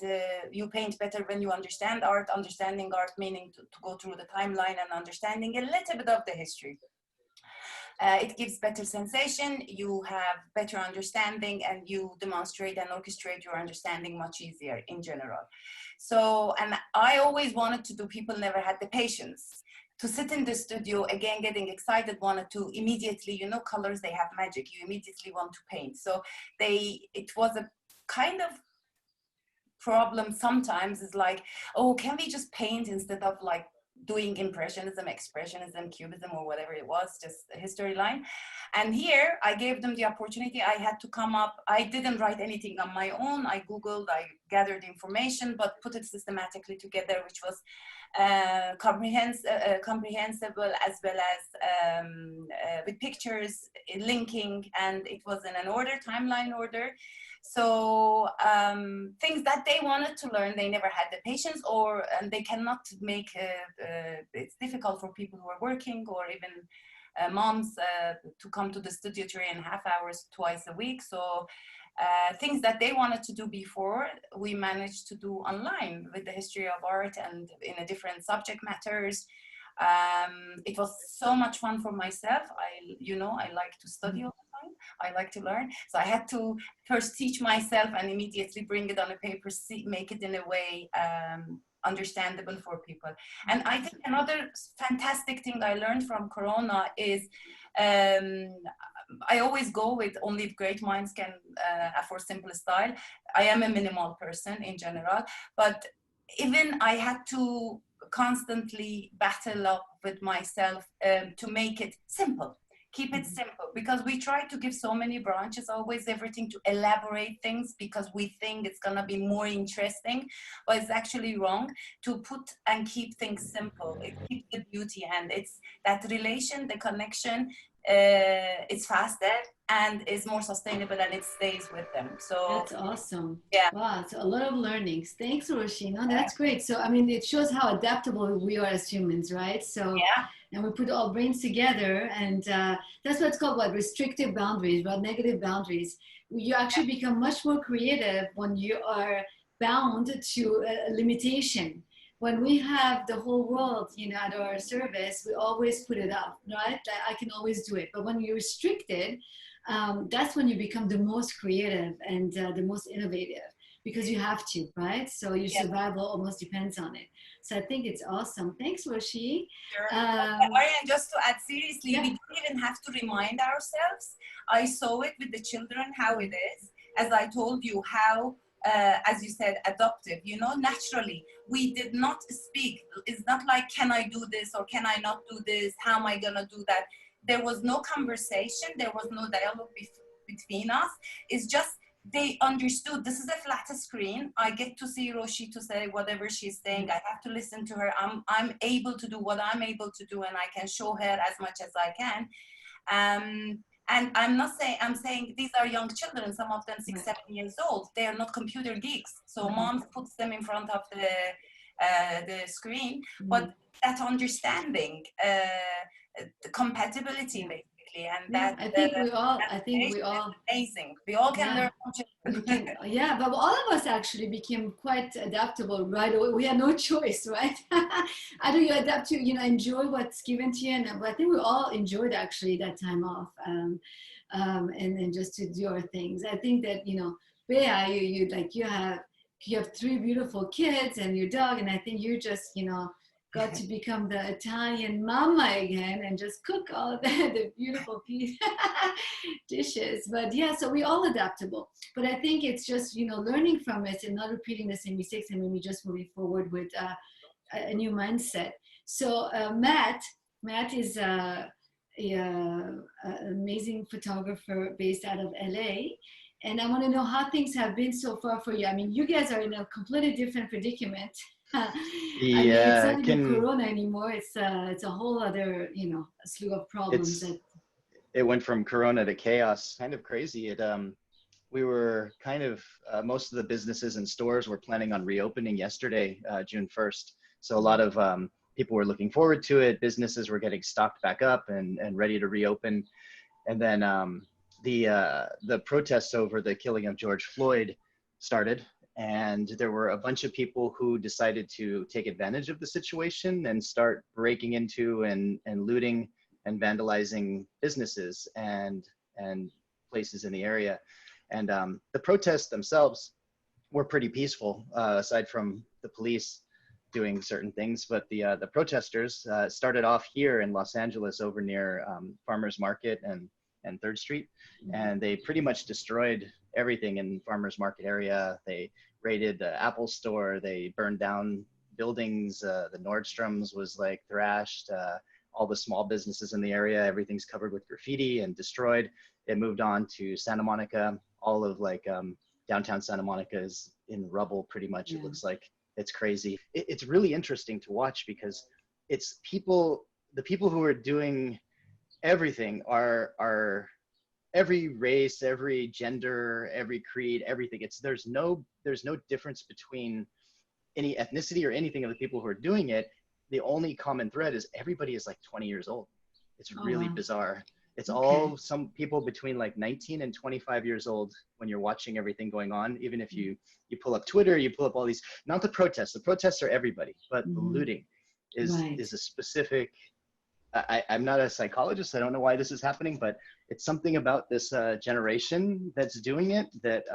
you paint better when you understand art. Understanding art meaning to go through the timeline and understanding a little bit of the history. It gives better sensation, you have better understanding, and you demonstrate and orchestrate your understanding much easier in general. So, and I always wanted to do, people never had the patience to sit in the studio, again, getting excited, wanted to immediately, you know, colors, they have magic, you immediately want to paint. So it was a kind of problem sometimes, is like, oh, can we just paint instead of like doing impressionism, expressionism, cubism, or whatever it was, just a history line. And here I gave them the opportunity. I had to come up, I didn't write anything on my own. I Googled, I gathered information, but put it systematically together, which was comprehensible, as well as with pictures, linking, and it was in an order, timeline order. So things that they wanted to learn, they never had the patience, and they cannot make, it's difficult for people who are working, or even moms to come to the studio 3.5 hours twice a week. So things that they wanted to do before, we managed to do online with the history of art and in a different subject matters. It was so much fun for myself. I like to study all the time. I like to learn. So I had to first teach myself and immediately bring it on a paper, make it in a way understandable for people. And I think another fantastic thing I learned from Corona is I always go with only if great minds can afford simple style. I am a minimal person in general, but even I had to constantly battle up with myself to make it simple. keep it simple, because we try to give so many branches, always everything to elaborate things because we think it's going to be more interesting, but it's actually wrong to put and keep things simple. It keeps the beauty, and it's that relation, the connection, it's faster and is more sustainable, and it stays with them. So That's awesome. yeah. Wow, so a lot of learnings. Thanks, Roshi. No, that's great. So, I mean, it shows how adaptable we are as humans, right? So, Yeah. and we put all brains together, and that's what's called what restrictive boundaries, right? Negative boundaries. You actually become much more creative when you are bound to a limitation. When we have the whole world, you know, at our service, we always put it up, right? I can always do it. But when you're restricted, that's when you become the most creative and the most innovative, because you have to, right? So your survival almost depends on it. So I think it's awesome. Thanks, Roshi. Sure. Ariane, just to add seriously, we don't even have to remind ourselves. I saw it with the children, how it is. As I told you, how, as you said, adoptive, you know, naturally. We did not speak. It's not like, can I do this or can I not do this? How am I going to do that? There was no conversation. There was no dialogue between us. It's just, they understood this is a flat screen. I get to see Roshi to say whatever she's saying. I have to listen to her. I'm able to do what I'm able to do, and I can show her as much as I can. And I'm not saying, I'm saying these are young children, some of them 6, 7 years old. They are not computer geeks. So mom puts them in front of the screen, but that understanding, the compatibility basically, and that I think we all amazing. We all can learn from children. But all of us actually became quite adaptable right away. We had no choice, right? How do you adapt to, you know, enjoy what's given to you? And I think we all enjoyed actually that time off, and just to do our things. I think that, you know, Bea, you have 3 beautiful kids and your dog, and I think you're just, you know, got to become the Italian mama again and just cook all of the beautiful dishes. But yeah, so we all adaptable. But I think it's just, you know, learning from it and not repeating the same mistakes, and maybe just moving forward with a new mindset. So Matt is an amazing photographer based out of LA. And I want to know how things have been so far for you. I mean, you guys are in a completely different predicament. I mean, it's not even Corona anymore. It's a whole other, you know, slew of problems. It went from Corona to chaos, kind of crazy. We were kind of, most of the businesses and stores were planning on reopening yesterday, June 1st. So a lot of people were looking forward to it. Businesses were getting stocked back up and ready to reopen. And then the protests over the killing of George Floyd started. And there were a bunch of people who decided to take advantage of the situation and start breaking into and looting and vandalizing businesses and places in the area. And the protests themselves were pretty peaceful, aside from the police doing certain things. But the protesters started off here in Los Angeles over near Farmers Market and 3rd Street. And they pretty much destroyed everything in Farmers Market area. They raided the Apple store. They burned down buildings. The Nordstroms was like thrashed. All the small businesses in the area, everything's covered with graffiti and destroyed. It moved on to Santa Monica. All of like downtown Santa Monica is in rubble pretty much. It looks like it's crazy. It's really interesting to watch because it's the people who are doing everything are every race, every gender, every creed, everything. There's no difference between any ethnicity or anything of the people who are doing it. The only common thread is everybody is like 20 years old. It's really bizarre. It's all some people between like 19 and 25 years old when you're watching everything going on. Even if you pull up Twitter, you pull up all these, not the protests. The protests are everybody, but the looting is a specific. I'm not a psychologist. I don't know why this is happening, but it's something about this generation that's doing it that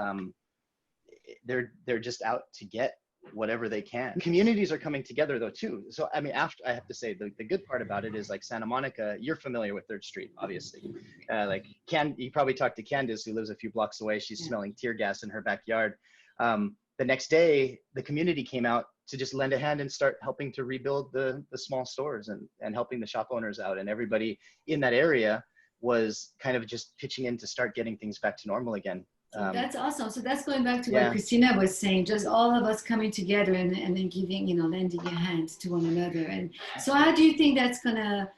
they're just out to get whatever they can. Communities are coming together though too. So I mean, after I have to say the good part about it is like Santa Monica. You're familiar with 3rd Street, obviously. You probably talked to Candace, who lives a few blocks away. She's smelling tear gas in her backyard. The next day, the community came out to just lend a hand and start helping to rebuild the small stores and helping the shop owners out, and everybody in that area was kind of just pitching in to start getting things back to normal again. That's awesome. So that's going back to Yeah. what Christina was saying, just all of us coming together and then giving, lending a hand to one another. And so how do you think that's going to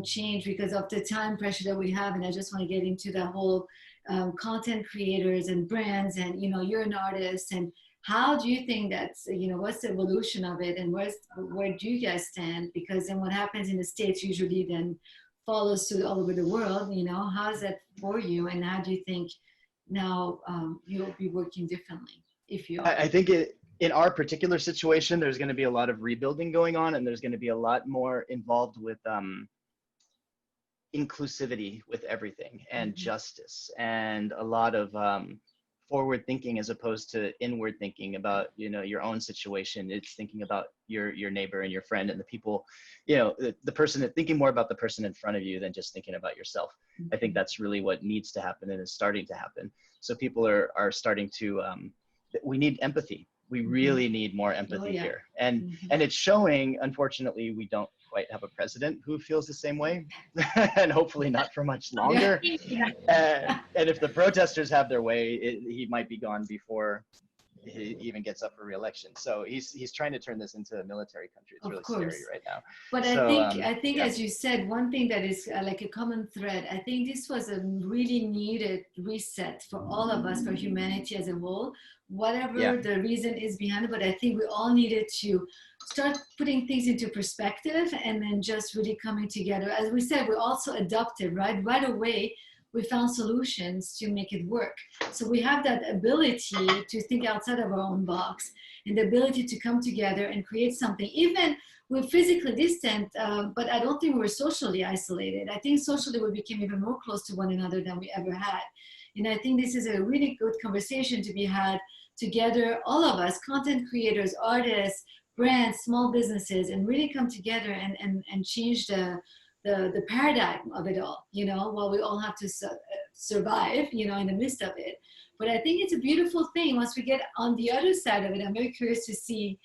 change because of the time pressure that we have? And I just want to get into the whole content creators and brands, and, you're an artist, and how do you think that's, what's the evolution of it, and where do you guys stand? Because then what happens in the States usually then follows suit all over the world. How's that for you, and how do you think now you'll be working differently if you are? I think in our particular situation, there's going to be a lot of rebuilding going on, and there's going to be a lot more involved with inclusivity with everything, and justice, and a lot of forward thinking as opposed to inward thinking about your own situation. It's thinking about your neighbor and your friend and the people, the person, thinking more about the person in front of you than just thinking about yourself. I think that's really what needs to happen and is starting to happen. So people are starting to we need empathy. We really need more empathy here, and it's showing. Unfortunately, we don't quite have a president who feels the same way, and hopefully not for much longer. And if the protesters have their way, he might be gone before he even gets up for re-election. So he's trying to turn this into a military country. It's really scary right now. But I think as you said, one thing that is like a common thread, I think this was a really needed reset for all of us, for humanity as a whole, whatever the reason is behind it. But I think we all needed to start putting things into perspective, and then just really coming together. As we said, we also adopted, right away. We found solutions to make it work. So we have that ability to think outside of our own box, and the ability to come together and create something. Even we're physically distant, but I don't think we're socially isolated. I think socially we became even more close to one another than we ever had. And I think this is a really good conversation to be had together, all of us, content creators, artists, brands, small businesses, and really come together and change the paradigm of it all, while we all have to survive, in the midst of it. But I think it's a beautiful thing. Once we get on the other side of it, I'm very curious to see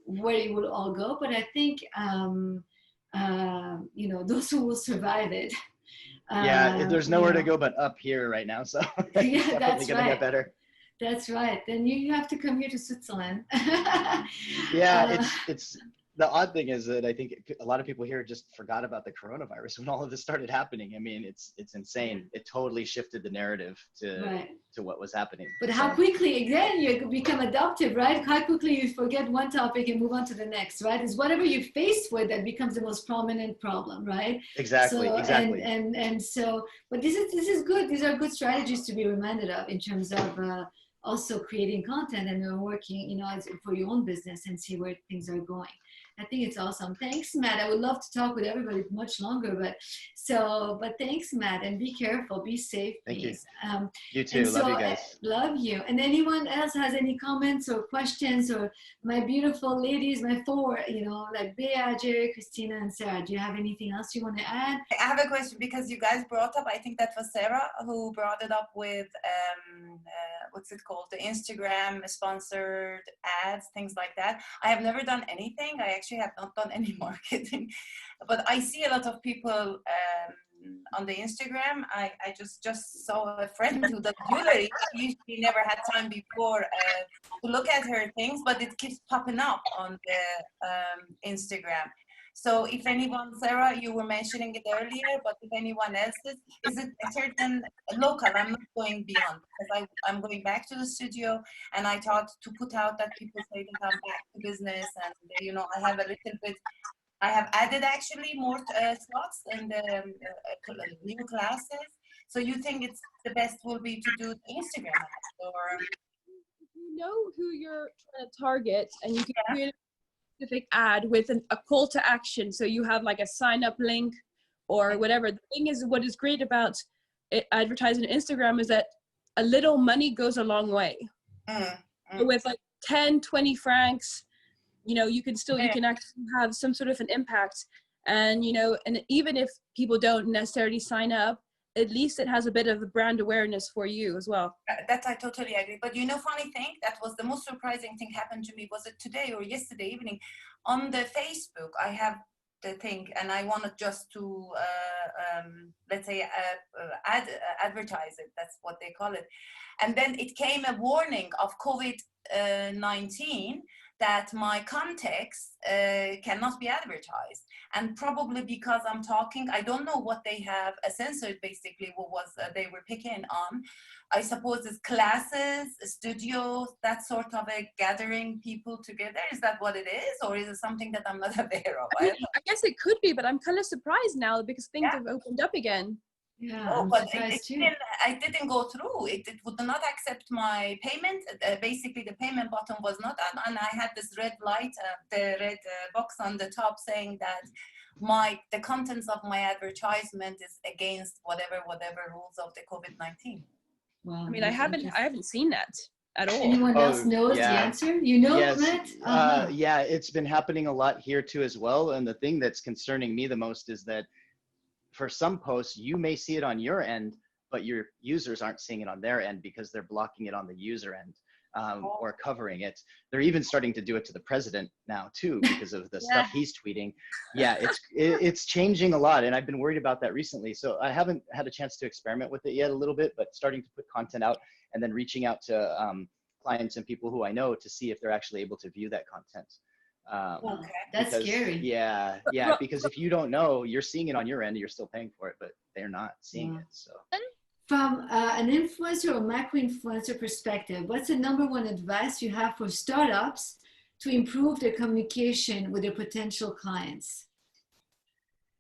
where it will all go. But I think, those who will survive it. There's nowhere to go but up here right now. So it's definitely going to get better. That's right. Then you have to come here to Switzerland. It's the odd thing is that I think a lot of people here just forgot about the coronavirus when all of this started happening. I mean, it's insane. It totally shifted the narrative to what was happening. But how quickly, again, you become adaptive, right? How quickly you forget one topic and move on to the next, right? It's whatever you're faced with that becomes the most prominent problem, right? Exactly. And so, but this is good. These are good strategies to be reminded of in terms of also creating content and working, for your own business and see where things are going. I think it's awesome. Thanks, Matt. I would love to talk with everybody much longer, but thanks, Matt, and be careful, be safe, please. Thank you. You too. Love you guys. Love you. And anyone else has any comments or questions, or my beautiful ladies, my four, like Bea, Jerry, Christina, and Sarah, do you have anything else you want to add? I have a question, because you guys brought up, I think that was Sarah who brought it up with, what's it called? The Instagram sponsored ads, things like that. I have never done anything. I actually have not done any marketing, but I see a lot of people on the Instagram. I just saw a friend who does jewelry. She never had time before to look at her things, but it keeps popping up on the Instagram. So if anyone, Sarah, you were mentioning it earlier, but if anyone else is it a certain local? I'm not going beyond, because I'm going back to the studio, and I thought to put out that people say that I'm back to business, and I have a little bit. I have added actually more slots in the new classes. So you think it's the best will be to do the Instagram ads, or? You know who you're trying to target, and you can create a specific ad with a call to action. So you have like a sign up link or whatever. The thing is, what is great about advertising on Instagram is that a little money goes a long way. So with like 10, 20 francs, you can actually have some sort of an impact. And, and even if people don't necessarily sign up, at least it has a bit of a brand awareness for you as well. That I totally agree. But funny thing, that was the most surprising thing happened to me. Was it today or yesterday evening? On the Facebook, I have thing, and I wanted just to let's say advertise it. That's what they call it. And then it came a warning of COVID-19 that my context cannot be advertised. And probably because I'm talking, I don't know what they have censored, basically what was they were picking on. I suppose it's classes, studios, that sort of a gathering people together. Is that what it is? Or is it something that I'm not aware of? I guess it could be, but I'm kind of surprised now because things have opened up again. Yeah, Oh, I'm but surprised too. I didn't go through. It would not accept my payment. Basically, the payment button was not on, and I had this red light, the red box on the top saying that the contents of my advertisement is against whatever rules of the COVID-19. Wow, I mean, I haven't seen that at all. Anyone else knows the answer? You know, yes. Matt? Yeah, it's been happening a lot here too as well. And the thing that's concerning me the most is that for some posts, you may see it on your end, but your users aren't seeing it on their end because they're blocking it on the user end or covering it. They're even starting to do it to the president now too because of the stuff he's tweeting. Yeah, it's changing a lot, and I've been worried about that recently. So I haven't had a chance to experiment with it yet a little bit, but starting to put content out and then reaching out to clients and people who I know to see if they're actually able to view that content. Okay, that's scary. Yeah, because if you don't know, you're seeing it on your end, you're still paying for it, but they're not seeing it. So, from an influencer or macro influencer perspective, what's the number one advice you have for startups to improve their communication with their potential clients?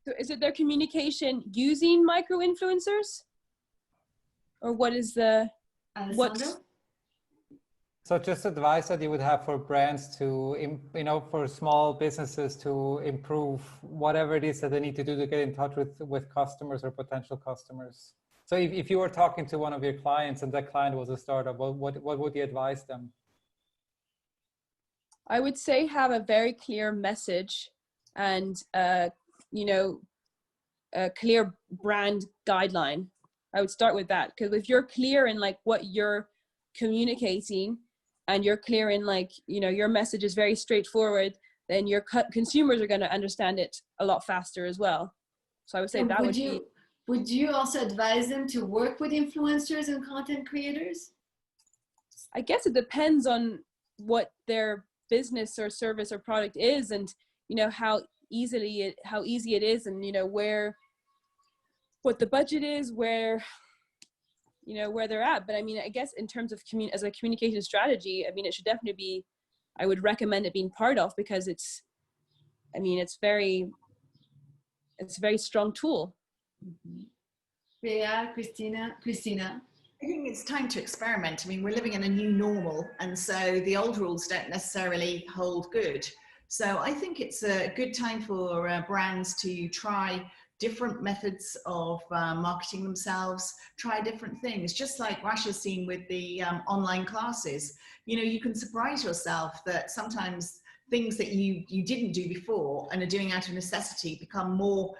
So, is it their communication using micro influencers, or what is the So just advice that you would have for brands to, for small businesses to improve whatever it is that they need to do to get in touch with customers or potential customers. So if you were talking to one of your clients and that client was a startup, what would you advise them? I would say have a very clear message and, a clear brand guideline. I would start with that, because if you're clear in like what you're communicating, and you're clear in like, your message is very straightforward, then your consumers are going to understand it a lot faster as well. So I would say that would you also advise them to work with influencers and content creators? I guess it depends on what their business or service or product is, and, how easy it is, and, what the budget is, where they're at. But I mean, I guess in terms of as a communication strategy, I mean, it should definitely be, I would recommend it being part of, because it's a very strong tool. Yeah, Christina. I think it's time to experiment. I mean, we're living in a new normal, and so the old rules don't necessarily hold good. So I think it's a good time for brands to try different methods of marketing themselves, try different things, just like Rasha's seen with the online classes. You can surprise yourself that sometimes things that you didn't do before and are doing out of necessity become more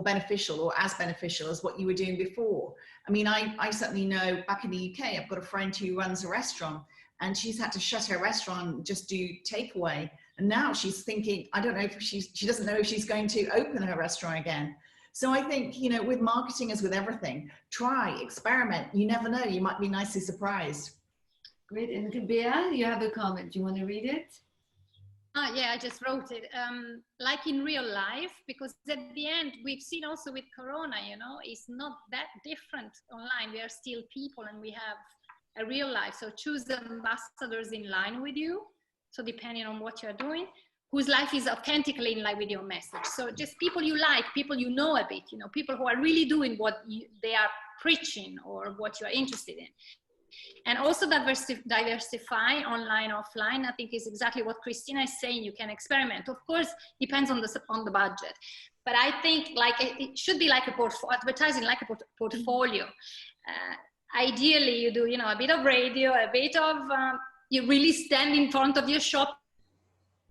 beneficial, or as beneficial as what you were doing before. I mean, I certainly know back in the UK, I've got a friend who runs a restaurant, and she's had to shut her restaurant and just do takeaway. And now she's thinking, I don't know if she doesn't know if she's going to open her restaurant again. So I think, with marketing as with everything, try, experiment. You never know, you might be nicely surprised. Great. And Bea, you have a comment. Do you want to read it? Yeah, I just wrote it. Like in real life, because at the end, we've seen also with Corona, it's not that different online. We are still people, and we have a real life. So choose the ambassadors in line with you. So depending on what you're doing, whose life is authentically in line with your message. So just people you like, people you know a bit, people who are really doing what they are preaching or what you are interested in. And also diversify online, offline. I think is exactly what Christina is saying. You can experiment. Of course, depends on the budget. But I think it should be like advertising like a portfolio. Ideally, you do, a bit of radio, a bit of, you really stand in front of your shop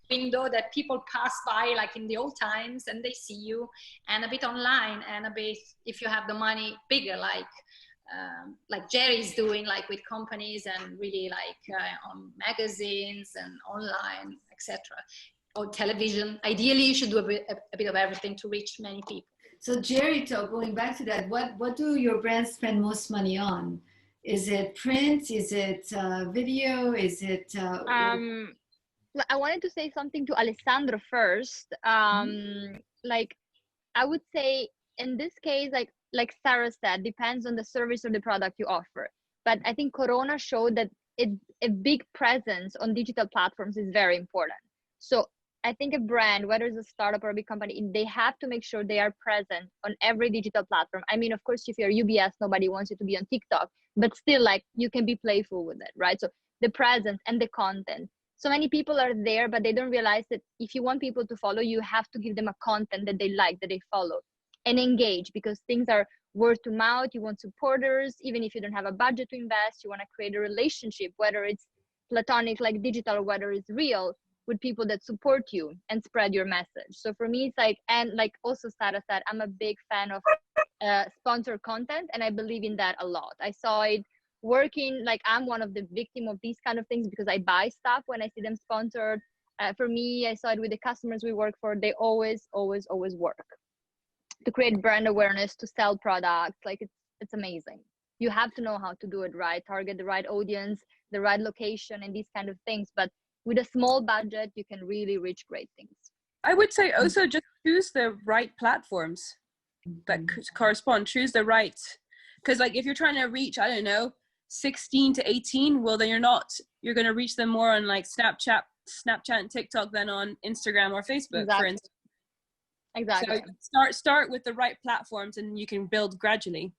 window that people pass by like in the old times and they see you, and a bit online, and a bit, if you have the money, bigger, like Jerry's doing, like with companies, and really like on magazines and online, etc. or television. Ideally, you should do a bit of everything to reach many people. So Jerry, going back to that, what do your brands spend most money on? Is it print? Is it video? Is it? I wanted to say something to Alessandro first. Like, I would say in this case, like Sarah said, depends on the service or the product you offer. But I think Corona showed that a big presence on digital platforms is very important. So I think a brand, whether it's a startup or a big company, they have to make sure they are present on every digital platform. I mean, of course, if you're UBS, nobody wants you to be on TikTok, but still, like, you can be playful with it, right? So the presence and the content. So many people are there, but they don't realize that if you want people to follow, you have to give them a content that they like, that they follow, and engage, because things are word to mouth. You want supporters, even if you don't have a budget to invest. You want to create a relationship, whether it's platonic, like digital, or whether it's real, with people that support you and spread your message. So for me, it's like, and like also Sarah said, I'm a big fan of sponsored content, and I believe in that a lot. I saw it working. Like, I'm one of the victim of these kind of things because I buy stuff when I see them sponsored. For me, I saw it with the customers we work for. They always work to create brand awareness, to sell products. Like, it's amazing. You have to know how to do it right, target the right audience, the right location, and these kind of things. But with a small budget, you can really reach great things. I would say also just choose the right platforms that correspond. Choose the right, because like if you're trying to reach, I don't know, 16 to 18, well then you're going to reach them more on like Snapchat and TikTok than on Instagram or Facebook, for instance. Exactly. So start with the right platforms, and you can build gradually.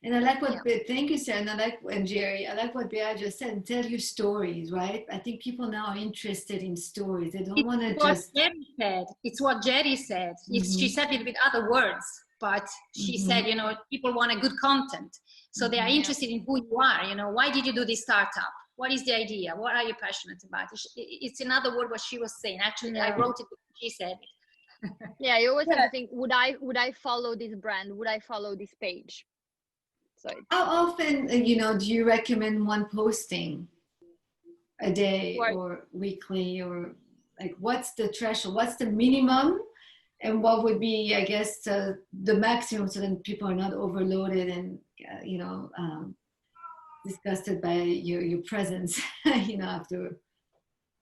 And I like what, thank you, Sarah, and Jerry, I like what Bea just said, tell your stories, right? I think people now are interested in stories. They don't want to just... It's what Jerry said. She said it with other words, but she said, you know, people want a good content. So they are interested in who you are, you know, why did you do this startup? What is the idea? What are you passionate about? It's another word what she was saying. Actually, I wrote it, she said it. Yeah, you always have to think, would I follow this brand? Would I follow this page? So how often, you know, do you recommend one posting a day or weekly, or like what's the threshold? What's the minimum, and what would be, I guess, the maximum, so that people are not overloaded and you know, disgusted by your presence, you know, after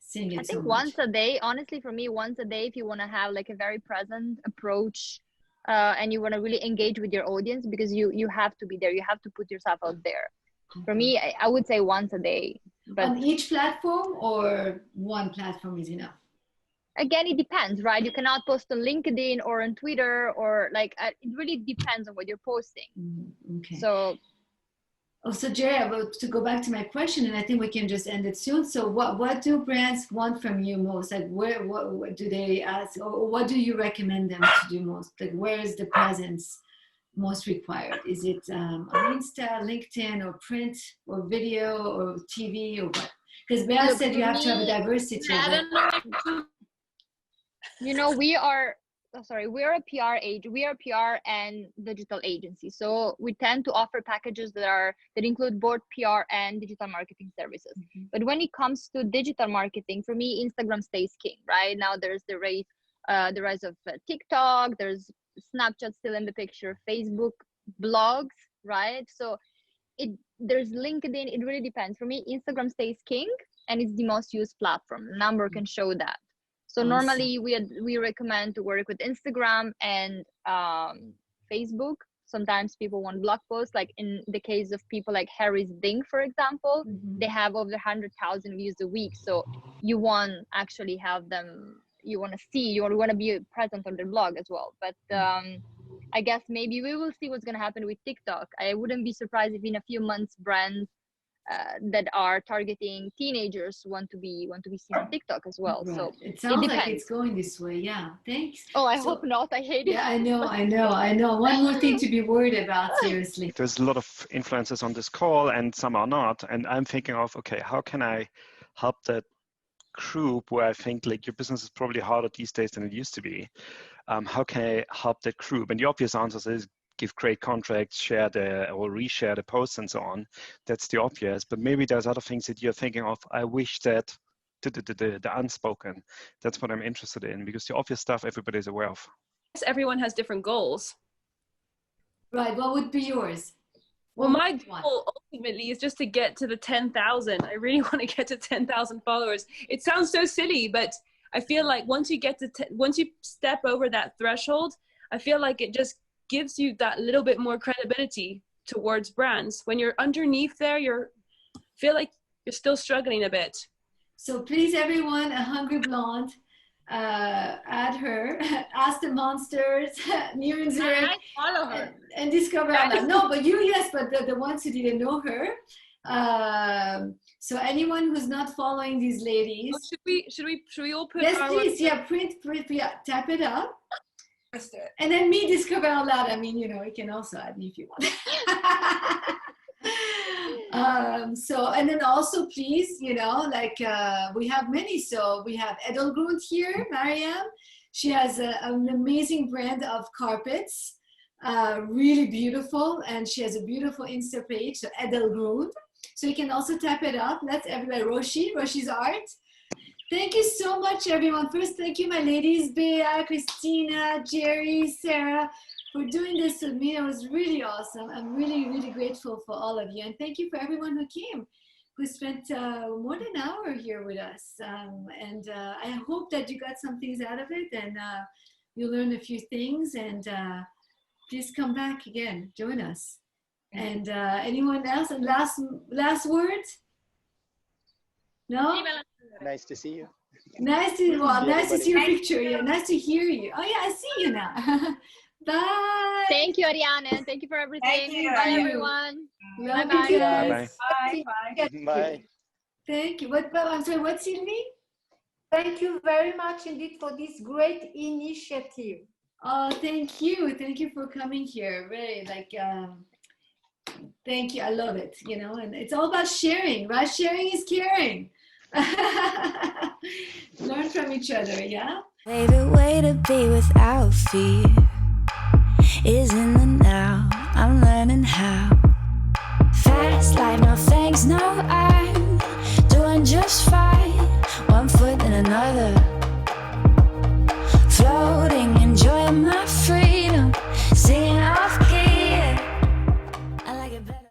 seeing it. I think once a day, honestly, for me, once a day, if you want to have like a very present approach. And you want to really engage with your audience, because you have to be there. You have to put yourself out there. For me, I would say once a day. But on each platform, or one platform is enough? Again, it depends, right? You cannot post on LinkedIn or on Twitter, or like, it really depends on what you're posting. Okay. So. So Jerry, about to go back to my question, and I think we can just end it soon. So what do brands want from you most? Like what do they ask, or what do you recommend them to do most? Like, where is the presence most required? Is it on Insta, LinkedIn, or print, or video, or TV, or what? Because Bea said you have to have a diversity. I don't know. You know, we're a PR and digital agency. So we tend to offer packages that include both PR and digital marketing services. But when it comes to digital marketing, for me, Instagram stays king, right? Now there's the rise of TikTok, there's Snapchat still in the picture, Facebook, blogs, right? So there's LinkedIn, it really depends. For me, Instagram stays king, and it's the most used platform. Number can show that. So normally we recommend to work with Instagram and Facebook. Sometimes people want blog posts, like in the case of people like Harry's Ding, for example, they have over 100,000 views a week. So you want actually have them, you want to be present on their blog as well. But I guess maybe we will see what's going to happen with TikTok. I wouldn't be surprised if in a few months brands that are targeting teenagers want to be seen on TikTok as well. Right. So it sounds like it's going this way. Yeah, thanks. Oh, I hope not. I hate it. Yeah, I know. One more thing to be worried about, seriously. There's a lot of influencers on this call, and some are not. And I'm thinking of, okay, how can I help that group where I think like your business is probably harder these days than it used to be? How can I help that group? And the obvious answer is give great contracts, share or reshare the posts and so on. That's the obvious. But maybe there's other things that you're thinking of. I wish that the unspoken. That's what I'm interested in, because the obvious stuff everybody's aware of. Everyone has different goals. Right. What would be yours? Well, What my would you want? goal ultimately is just to get to the 10,000. I really want to get to 10,000 followers. It sounds so silly, but I feel like once you get to once you step over that threshold, I feel like it just gives you that little bit more credibility towards brands. When you're underneath there, feel like you're still struggling a bit. So please, everyone, a hungry blonde, add her, ask the monsters, near in Zurich, I follow her. and discover Anna. No, but you, yes, but the ones who didn't know her. So anyone who's not following these ladies, Should we all put? yes, our please, yeah, print, yeah, tap it up. And then me, discover out loud. I mean, you know, you can also add me if you want. So, and then also, please, you know, like we have many. So we have Edelgrund here, Mariam. She has an amazing brand of carpets, really beautiful, and she has a beautiful Insta page, so Edelgrund. So you can also tap it up. That's everybody. Roshi's art. Thank you so much, everyone. First, thank you, my ladies, Bea, Christina, Jerry, Sarah, for doing this with me. It was really awesome. I'm really, really grateful for all of you. And thank you for everyone who came, who spent more than an hour here with us. I hope that you got some things out of it, and you learned a few things. And please come back again, join us. And anyone else? And last words? No? Nice to see you. Nice to see your picture. Yeah, nice to hear you. Oh yeah, I see you now. Bye. Thank you, Ariane. Thank you for everything. Thank you. Bye, everyone. Love Bye-bye. you guys. Bye. Bye. Thank you. I'm sorry, what, Sylvie? Thank you very much indeed for this great initiative. Oh, thank you. Thank you for coming here. Really, thank you. I love it, you know, and it's all about sharing, right? Sharing is caring. Learn from each other, yeah? Favorite way to be without fear is in the now. I'm learning how. Fast life, no thanks, no, I'm doing just fine. One foot in another, floating, enjoying my freedom, singing off